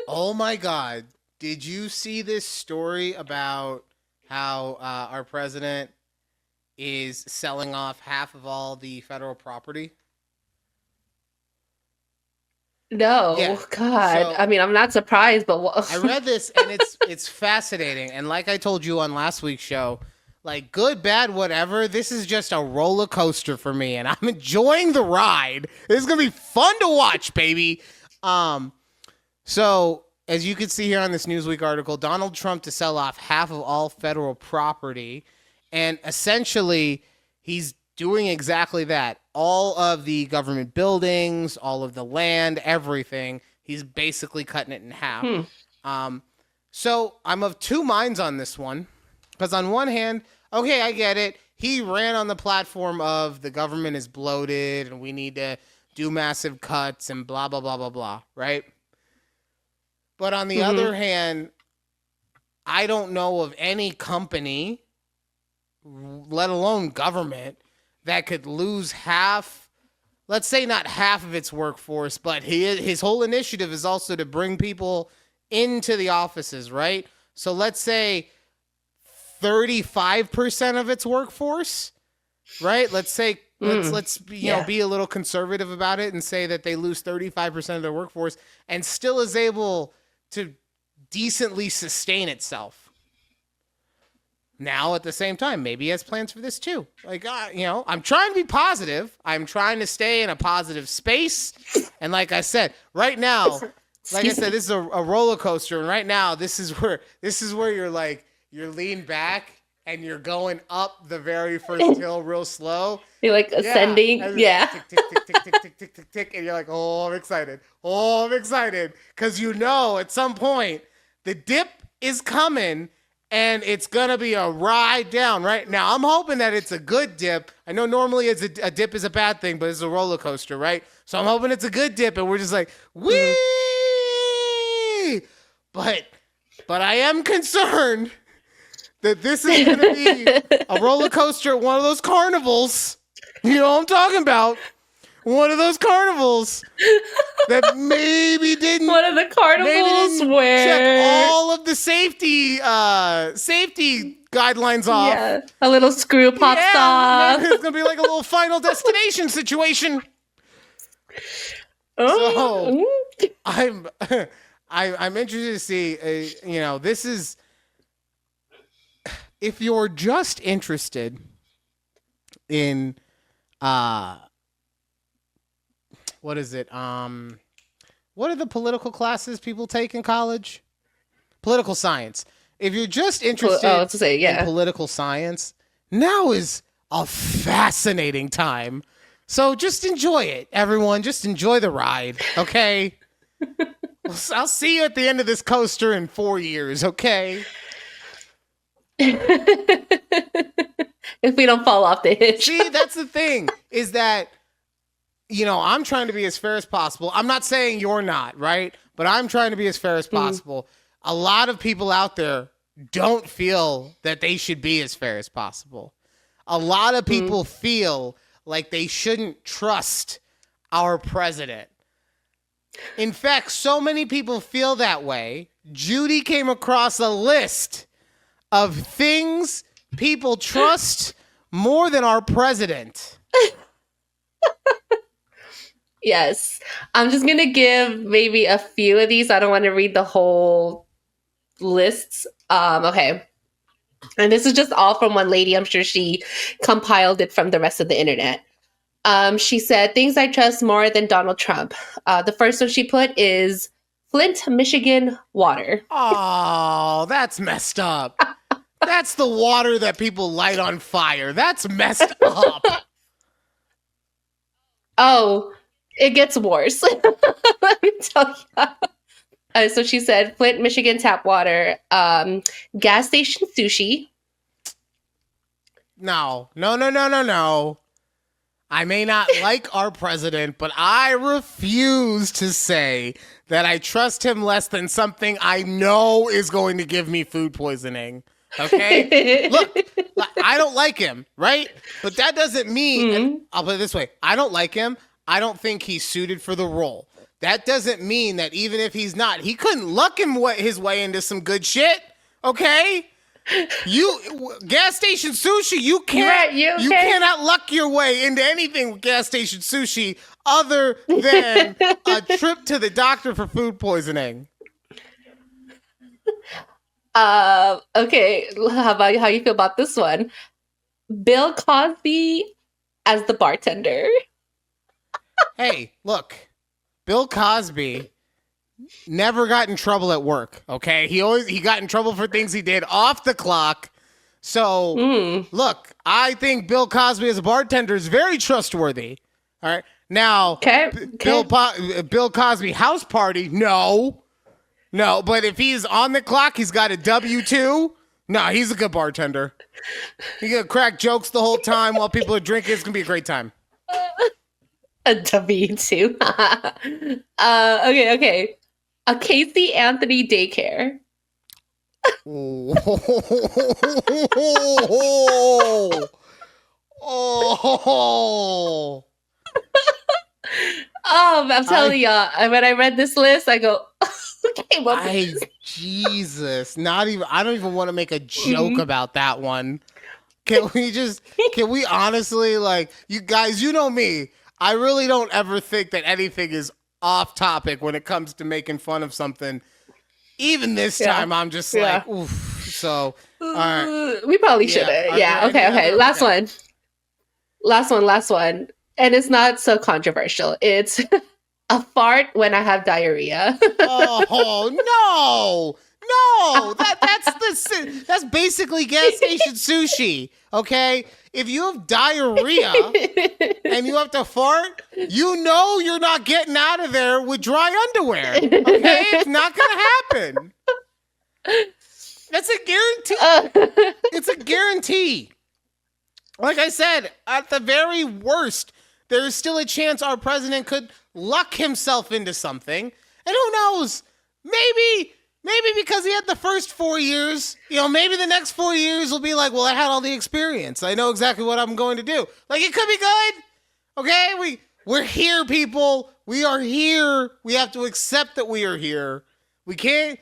Oh my God. Did you see this story about how our president is selling off half of all the federal property? No, Yeah. God. So- I mean, I'm not surprised, but I read this and it's fascinating. And like I told you on last week's show, like good, bad, whatever, this is just a roller coaster for me and I'm enjoying the ride. This is going to be fun to watch, baby. So as you can see here on this Newsweek article, Donald Trump to sell off half of all federal property. And essentially, he's doing exactly that. All of the government buildings, all of the land, everything. He's basically cutting it in half. So I'm of two minds on this one. Because on one hand, okay, I get it. He ran on the platform of the government is bloated and we need to do massive cuts and blah, blah, blah, blah, blah, right? But on the other hand, I don't know of any company, let alone government, that could lose half, let's say not half of its workforce, but his whole initiative is also to bring people into the offices, right? So let's say 35% of its workforce, right? Let's say let's be a little conservative about it and say that they lose 35% of their workforce and still is able to decently sustain itself. Now, at the same time, maybe he has plans for this too. Like, I'm trying to be positive. I'm trying to stay in a positive space. And like I said, right now, like I said, this is a roller coaster. And right now, this is where you're leaned back and you're going up the very first hill real slow. You're like ascending. Yeah. Tick, tick, tick, tick, tick, tick, tick, tick, tick. And you're like, oh, I'm excited. Oh, I'm excited. Because at some point, the dip is coming and it's going to be a ride down. Right now, I'm hoping that it's a good dip. I know normally a dip is a bad thing, but it's a roller coaster, right? So I'm hoping it's a good dip and we're just like, wee! But I am concerned that this is going to be a roller coaster at one of those carnivals. You know what I'm talking about? One of those carnivals that maybe didn't. One of the carnivals where check all of the safety guidelines off. Yeah, a little screw pops off. It's gonna be like a little Final Destination situation. Oh. So I'm interested to see. This is. If you're just interested in, what is it? What are the political classes people take in college? Political science. If you're just interested in political science, now is a fascinating time. So just enjoy it, everyone. Just enjoy the ride, okay? I'll see you at the end of this coaster in 4 years, okay? If we don't fall off the hitch. See, that's the thing, is that, I'm trying to be as fair as possible. I'm not saying you're not, right? But I'm trying to be as fair as possible. A lot of people out there don't feel that they should be as fair as possible. A lot of people feel like they shouldn't trust our president. In fact, so many people feel that way. Judy came across a list of things people trust more than our president. Yes. I'm just going to give maybe a few of these. I don't want to read the whole lists. Okay. And this is just all from one lady. I'm sure she compiled it from the rest of the internet. She said, things I trust more than Donald Trump. The first one she put is Flint, Michigan water. Oh, that's messed up. That's the water that people light on fire. That's messed up. Oh, It gets worse. Let me tell you. So she said Flint, Michigan tap water, gas station sushi. No. I may not like our president, but I refuse to say that I trust him less than something I know is going to give me food poisoning. Okay? Look, I don't like him, right? But that doesn't mean, and I'll put it this way, I don't like him. I don't think he's suited for the role. That doesn't mean that even if he's not, he couldn't luck his way into some good shit, okay? You gas station sushi, you can't you cannot luck your way into anything with gas station sushi other than a trip to the doctor for food poisoning. Okay, how you feel about this one? Bill Cosby as the bartender. Hey, look, Bill Cosby never got in trouble at work, okay? He got in trouble for things he did off the clock. So, look, I think Bill Cosby as a bartender is very trustworthy. All right. Now, Bill Cosby house party, no. But if he's on the clock, he's got a W-2. No, he's a good bartender. He's going to crack jokes the whole time while people are drinking. It's going to be a great time. A W-2. Okay. A Casey Anthony daycare. I'm telling y'all, when I read this list, I go, okay, Jesus, I don't even want to make a joke about that one. Can we honestly, like, you guys, you know me, I really don't ever think that anything is off topic when it comes to making fun of something. Even this time, I'm just like, oof. So, all right. We probably shouldn't. Yeah. Okay. Last one. And it's not so controversial. It's a fart when I have diarrhea. Oh, no. That's basically gas station sushi. Okay. If you have diarrhea and you have to fart, you know you're not getting out of there with dry underwear. Okay? It's not going to happen. That's a guarantee. It's a guarantee. Like I said, at the very worst, there is still a chance our president could luck himself into something. And who knows? Maybe because he had the first 4 years, maybe the next 4 years will be like, well, I had all the experience. I know exactly what I'm going to do. Like, it could be good. Okay? We're here, people. We are here. We have to accept that we are here. We can't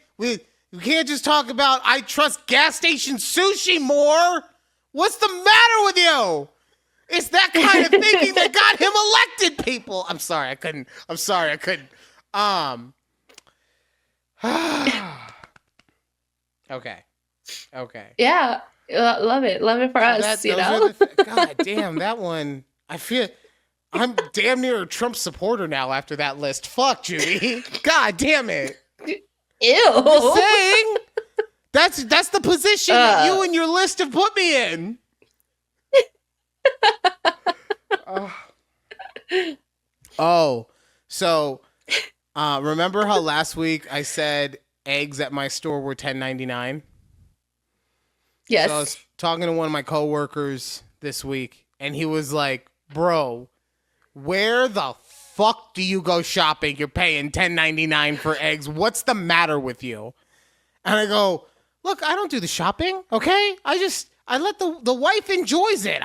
just talk about, I trust gas station sushi more. What's the matter with you? It's that kind of thinking that got him elected, people. I'm sorry, I couldn't. Okay. Yeah, love it for us. God damn, that one. I feel I'm damn near a Trump supporter now after that list. Fuck, Judy. God damn it. Ew. I'm saying that's the position that you and your list have put me in. So remember how last week I said eggs at my store were $10.99? Yes. So I was talking to one of my coworkers this week, and he was like, bro, where the fuck do you go shopping? You're paying $10.99 for eggs. What's the matter with you? And I go, look, I don't do the shopping, okay? I let the wife enjoys it.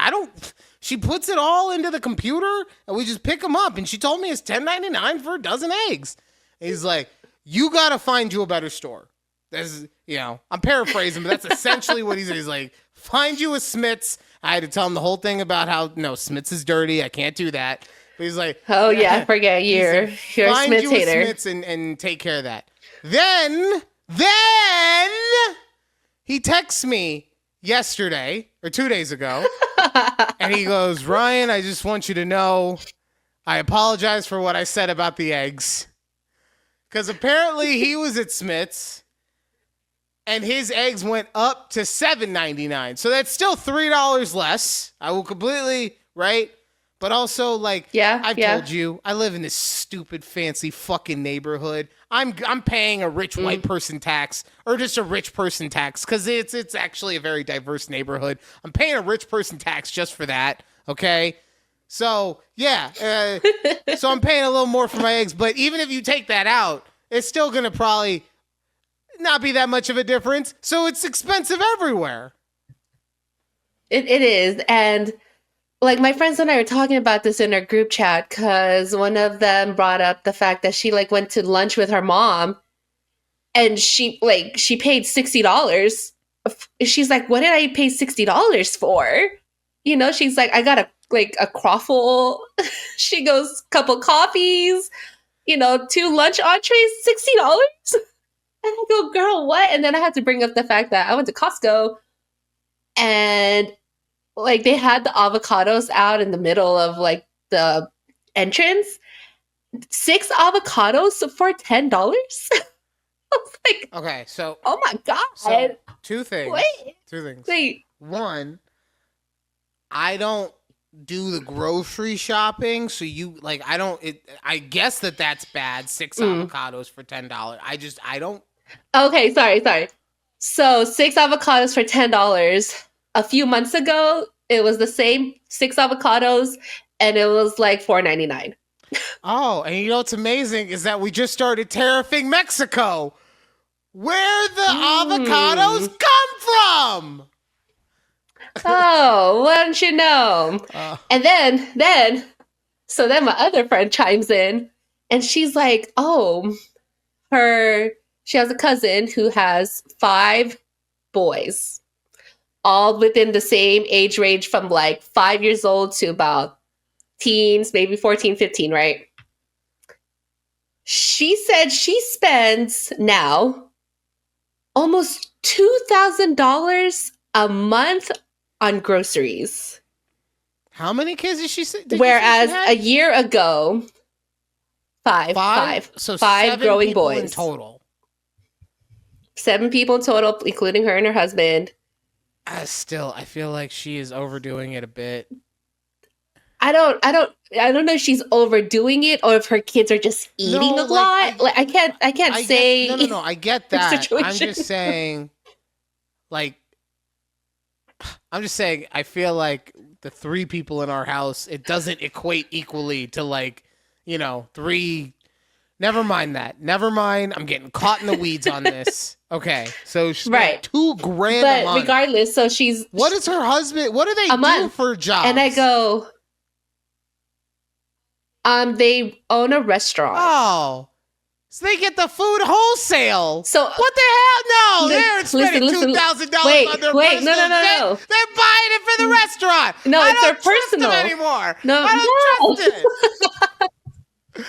She puts it all into the computer, and we just pick them up. And she told me it's $10.99 for a dozen eggs. And he's like, you got to find you a better store. I'm paraphrasing, but that's essentially what he said. He's like, find you a Smith's. I had to tell him the whole thing about how, no, Smith's is dirty. I can't do that. But he's like, oh, yeah, I forget. You're a Smith's hater. A Smith's and take care of that. Then he texts me yesterday or 2 days ago, and he goes, Ryan, I just want you to know I apologize for what I said about the eggs. Because apparently he was at Smith's, and his eggs went up to $7.99. So that's still $3 less. I will completely, right? But also, like, Yeah, I've yeah. told you, I live in this stupid, fancy fucking neighborhood. I'm paying a rich white person tax, or just a rich person tax, because it's actually a very diverse neighborhood. I'm paying a rich person tax just for that, okay? So, yeah. So I'm paying a little more for my eggs, but even if you take that out, it's still going to probably not be that much of a difference. So it's expensive everywhere. It is. And like my friends and I were talking about this in our group chat because one of them brought up the fact that she like went to lunch with her mom and she paid $60. She's like, what did I pay $60 for? You know, she's like, I got a croffle. She goes, couple coffees, 2 lunch entrees, $60. And I go, girl, what? And then I had to bring up the fact that I went to Costco and like they had the avocados out in the middle of like the entrance. 6 avocados for $10. I was like, Okay, so oh my God. so two things. Wait. Two things. Wait. One, I don't do the grocery shopping, so I guess that's bad. 6 avocados for $10. I don't. Okay, sorry. So 6 avocados for $10. A few months ago, it was the same 6 avocados, and it was like $4.99. Oh, and you know what's amazing is that we just started tariffing Mexico, where the avocados come from. Oh, why don't you know? And then my other friend chimes in, and she's like, "Oh, she has a cousin who has 5 boys, all within the same age range from like 5 years old to about teens, maybe 14, 15, right? She said she spends now almost $2,000 a month on groceries. How many kids did she say? Whereas a year ago, 5. So 5 7 growing people boys in total. 7 people in total, including her and her husband. Still, I feel like she is overdoing it a bit. I don't know if she's overdoing it or if her kids are just eating a lot. I can't say. No. I get that. situation. I'm just saying. I feel like the 3 people in our house, it doesn't equate equally to 3. Never mind that. Never mind. I'm getting caught in the weeds on this. Okay, so she's right. $2,000 a But month. regardless, so she's. What is her husband? What do they do month. for jobs? And I go. They own a restaurant. Oh, so they get the food wholesale. So what the hell? No, they're spending $2,000 on their personal no. They're buying it for the restaurant. No, I it's don't their personal trust them anymore. No, I don't trust it.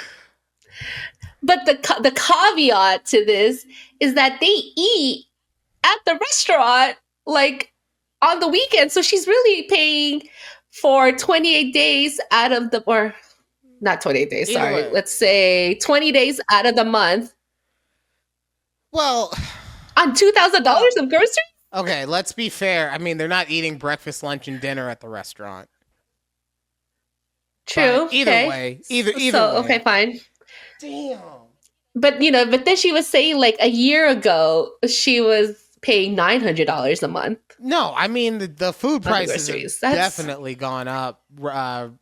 But the caveat to this is that they eat at the restaurant like on the weekend. So she's really paying for 28 days out of the, or not 28 days, Either sorry. way. Let's say 20 days out of the month Well, on $2,000 of groceries. okay, let's be fair. I mean, they're not eating breakfast, lunch, and dinner at the restaurant. True. But either okay. way, either So, way. okay, fine. Damn. But then she was saying like a year ago, she was paying $900 a month. No, I mean the food prices groceries. have That's- definitely gone up. Because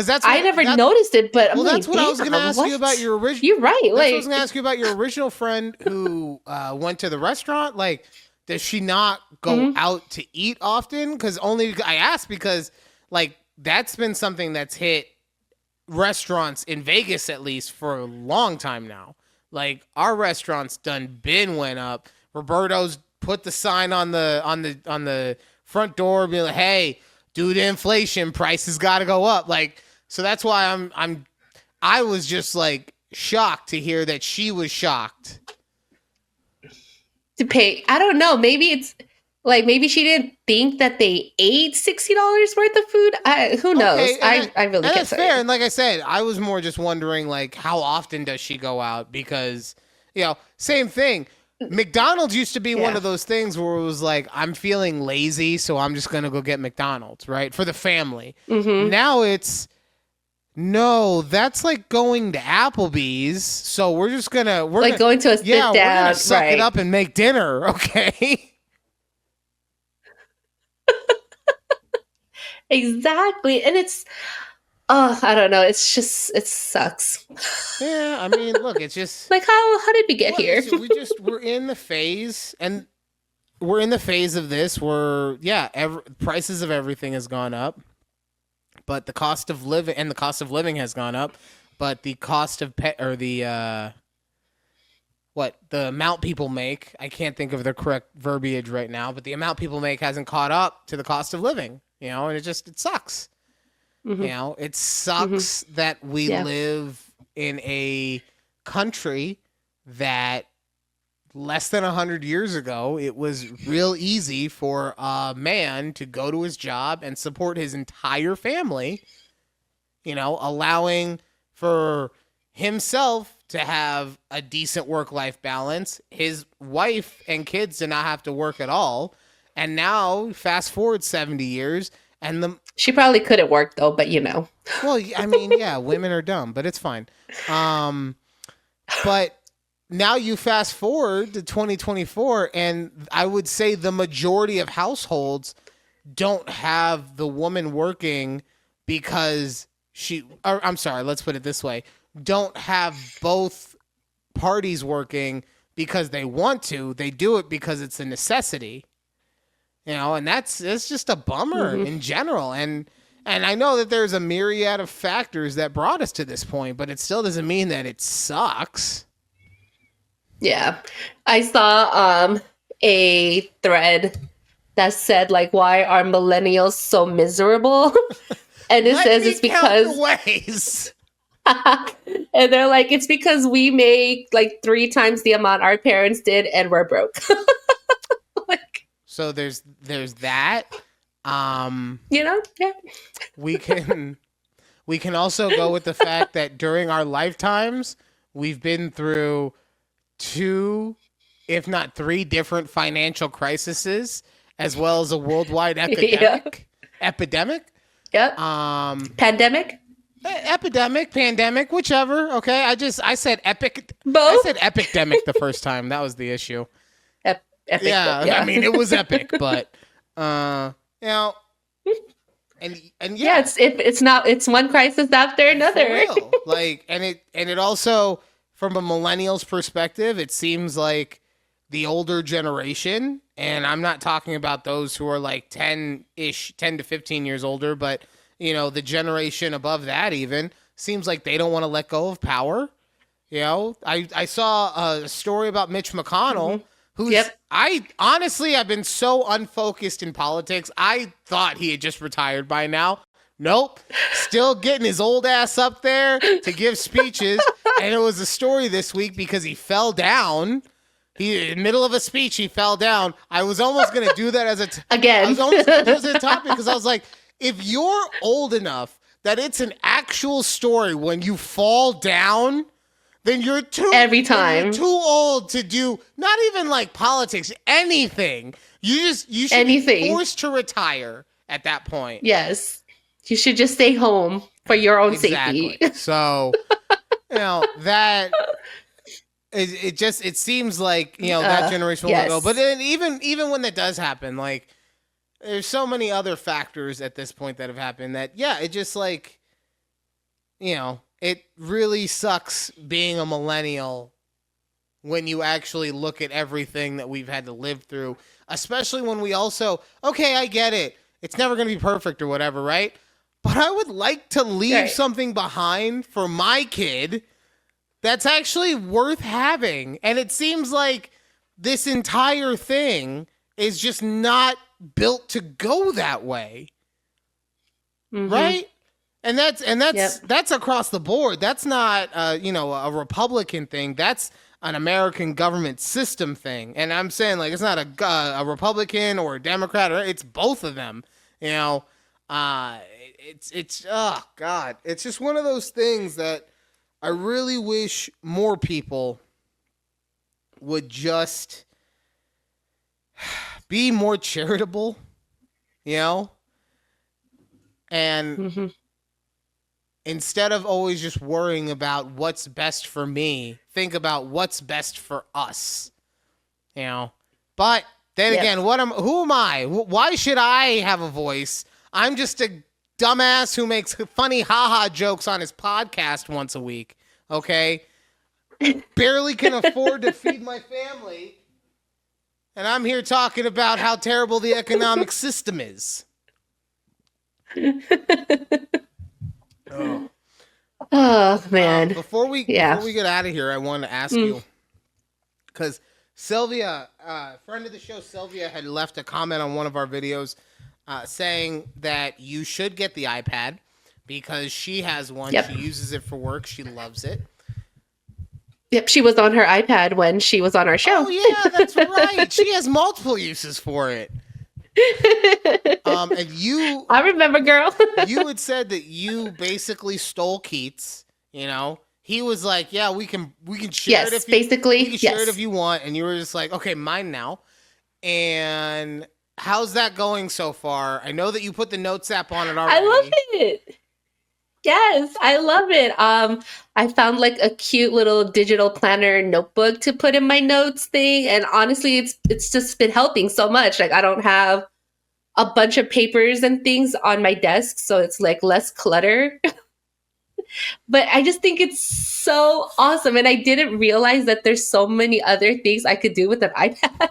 that's I never noticed it, but I'm well, like, that's what I was going to ask you about your original. You're right. That's what I Like, was going to ask you about your original friend who went to the restaurant. Like, does she not go out to eat often? Because I asked because like that's been something that's hit restaurants in Vegas at least for a long time now. Like our restaurants went up. Roberto's put the sign on the front door being like, hey, due to inflation, prices got to go up. Like, so that's why I was just like shocked to hear that she was shocked to pay. I don't know. Maybe it's like, maybe she didn't think that they ate $60 worth of food. Who knows? Okay, I really can't that's say. fair. And like I said, I was more just wondering like how often does she go out? Because, same thing. McDonald's used to be one Yeah. of those things where it was like, I'm feeling lazy, so I'm just gonna go get McDonald's, right? For the family. Mm-hmm. Now it's no, that's like going to Applebee's. So we're Like going to a yeah, we're gonna sit-down, suck it right. up and make dinner, okay? Exactly. And it's, oh, I don't know. It's just, it sucks. Yeah, I mean, look, it's just Like, how did we get well, here? we're in the phase, and we're in the phase of this where prices of everything has gone up, but the cost of living has gone up, but the cost of the amount people make, I can't think of the correct verbiage right now, but the amount people make hasn't caught up to the cost of living, and it sucks. Mhm. It sucks that we Yeah. live in a country that less than 100 years ago, it was real easy for a man to go to his job and support his entire family, allowing for himself to have a decent work-life balance, his wife and kids to not have to work at all. And now, fast forward 70 years, and She probably couldn't work though, but well, I mean, yeah, women are dumb, but it's fine. But now you fast forward to 2024, and I would say the majority of households don't have the woman working because I'm sorry, let's put it this way. Don't have both parties working because they want to. They do it because it's a necessity. And it's just a bummer in general. And I know that there's a myriad of factors that brought us to this point, but it still doesn't mean that it sucks. Yeah. I saw a thread that said, like, why are millennials so miserable? And it says it's because ways. and they're like, it's because we make like 3 times the amount our parents did and we're broke. Like, so there's that. yeah. We can also go with the fact that during our lifetimes, we've been through 2, if not 3 different financial crises, as well as a worldwide epidemic. Yep. Pandemic. Pandemic, whichever. Okay, I said epic. Both? I said epidemic the first time. That was the issue. Epic. Yeah, I mean it was epic, but and yeah, it's one crisis after another. For real. Like, and it also, from a millennial's perspective, it seems like the older generation, and I'm not talking about those who are like 10 to 15 years older, but the generation above that even seems like they don't want to let go of power. I saw a story about Mitch McConnell, who's I've been so unfocused in politics. I thought he had just retired by now. Nope. Still getting his old ass up there to give speeches. And it was a story this week because he fell down. In the middle of a speech, he fell down. I was almost going to do that as again. I was almost going to do it as a topic because I was like, if you're old enough that it's an actual story when you fall down, then you're every time you're too old to do not even like politics, anything. You should anything. be forced to retire at that point. Yes. You should just stay home for your own safety. So, that it seems like, that generation will go. But then even when that does happen, like, there's so many other factors at this point that have happened that, it just like, it really sucks being a millennial when you actually look at everything that we've had to live through, especially when we also, okay, I get it. It's never going to be perfect or whatever, right? But I would like to leave something behind for my kid that's actually worth having. And it seems like this entire thing is just not built to go that way. Right? And that's across the board. That's not a Republican thing. That's an American government system thing. And I'm saying, like, it's not a Republican or a Democrat, it's both of them. It's oh God, it's just one of those things that I really wish more people would just be more charitable, and instead of always just worrying about what's best for me, think about what's best for us, But then again, who am I? Why should I have a voice? I'm just a dumbass who makes funny haha jokes on his podcast once a week, okay? Barely can afford to feed my family, and I'm here talking about how terrible the economic system is. Oh man! Before we get out of here, I wanted to ask you, because Sylvia, friend of the show, Sylvia had left a comment on one of our videos saying that you should get the iPad because she has one. Yep. She uses it for work. She loves it. Yep, she was on her iPad when she was on our show. Oh yeah, that's right. She has multiple uses for it. And you, I remember, girl. You had said that you basically stole Keats. He was like, "Yeah, we can share it if you share it if you want." And you were just like, "Okay, mine now." And how's that going so far? I know that you put the Notes app on it already. I love it. Yes, I love it. I found like a cute little digital planner notebook to put in my notes thing, and honestly, it's just been helping so much. Like I don't have a bunch of papers and things on my desk, so it's like less clutter. But I just think it's so awesome, and I didn't realize that there's so many other things I could do with an iPad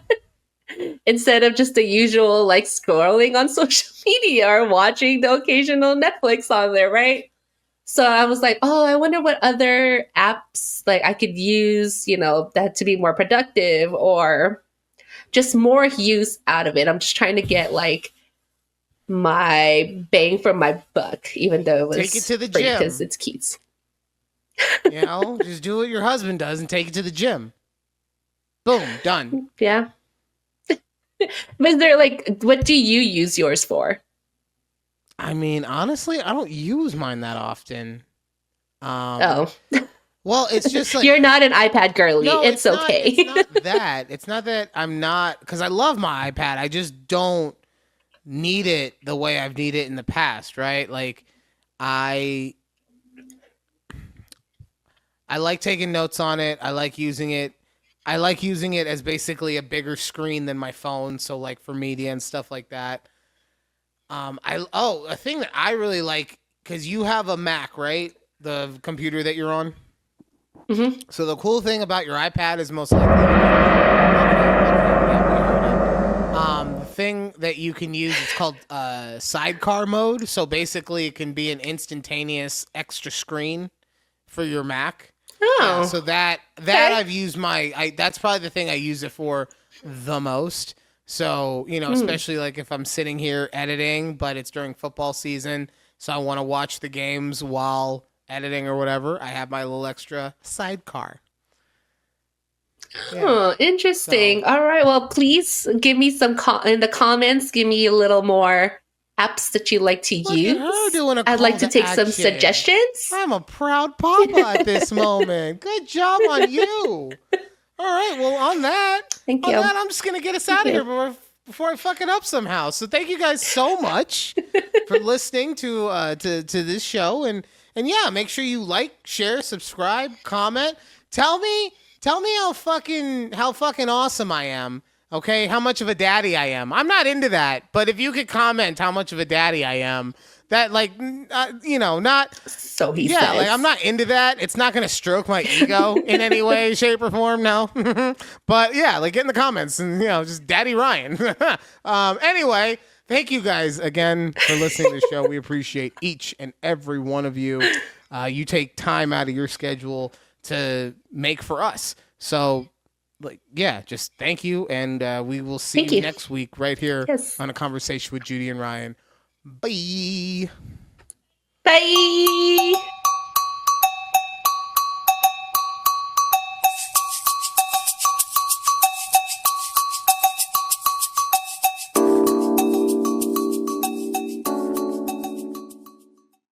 instead of just the usual like scrolling on social media or watching the occasional Netflix on there, right? So I was like, oh, I wonder what other apps like I could use, that to be more productive or just more use out of it. I'm just trying to get like my bang for my buck, even though it was take it to the gym because it's Keats. Just do what your husband does and take it to the gym. Boom, done. Yeah. But is there what do you use yours for? I mean, honestly, I don't use mine that often. Well, it's just like you're not an iPad girly. No, it's okay. It's not that. It's not that I'm not, because I love my iPad. I just don't need it the way I've needed it in the past, right? Like, I like taking notes on it. I like using it. I like using it as basically a bigger screen than my phone. So, like, for media and stuff like that. A thing that I really like, because you have a Mac, right? The computer that you're on. Mm-hmm. So the cool thing about your iPad is most likely the thing that you can use is called sidecar mode. So basically, it can be an instantaneous extra screen for your Mac. Oh, yeah, so that I've used that's probably the thing I use it for the most. So, especially like if I'm sitting here editing, but it's during football season, so I want to watch the games while editing or whatever, I have my little extra sidecar. Yeah. Oh, interesting. So, all right. Well, please give me some in the comments. Give me a little more apps that you like to use. I'd like to take some suggestions. I'm a proud papa at this moment. Good job on you. All right. Well, on that, I'm just gonna get us out of here before I fuck it up somehow. So thank you guys so much for listening to this show, and yeah, make sure you like, share, subscribe, comment. Tell me how fucking awesome I am. Okay, how much of a daddy I am. I'm not into that, but if you could comment how much of a daddy I am, that not. So he says. Like I'm not into that. It's not gonna stroke my ego in any way, shape, or form. No, but yeah, like get in the comments and just Daddy Ryan. Anyway, thank you guys again for listening to the show. We appreciate each and every one of you. You take time out of your schedule to make for us. So, just thank you, and we will see you next week right here on A Conversation with Judy and Ryan. Bye. Bye.